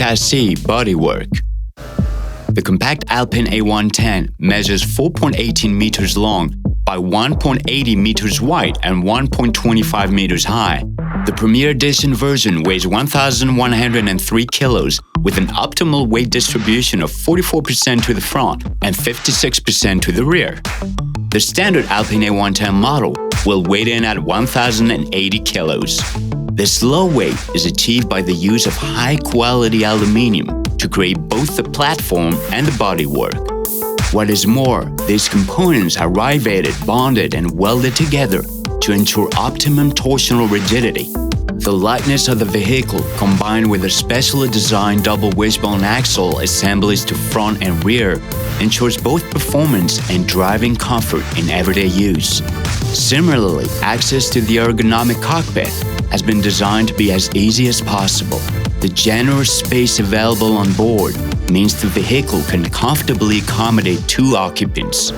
chassis bodywork. The compact Alpine A110 measures 4.18 meters long by 1.80 meters wide and 1.25 meters high. The Premier Edition version weighs 1,103 kilos with an optimal weight distribution of 44% to the front and 56% to the rear. The standard Alpine A110 model will weigh in at 1,080 kilos. This low weight is achieved by the use of high-quality aluminium to create both the platform and the bodywork. What is more, these components are riveted, bonded, and welded together to ensure optimum torsional rigidity. The lightness of the vehicle, combined with a specially designed double wishbone axle assemblies to front and rear, ensures both performance and driving comfort in everyday use. Similarly, access to the ergonomic cockpit has been designed to be as easy as possible. The generous space available on board means the vehicle can comfortably accommodate 2 occupants.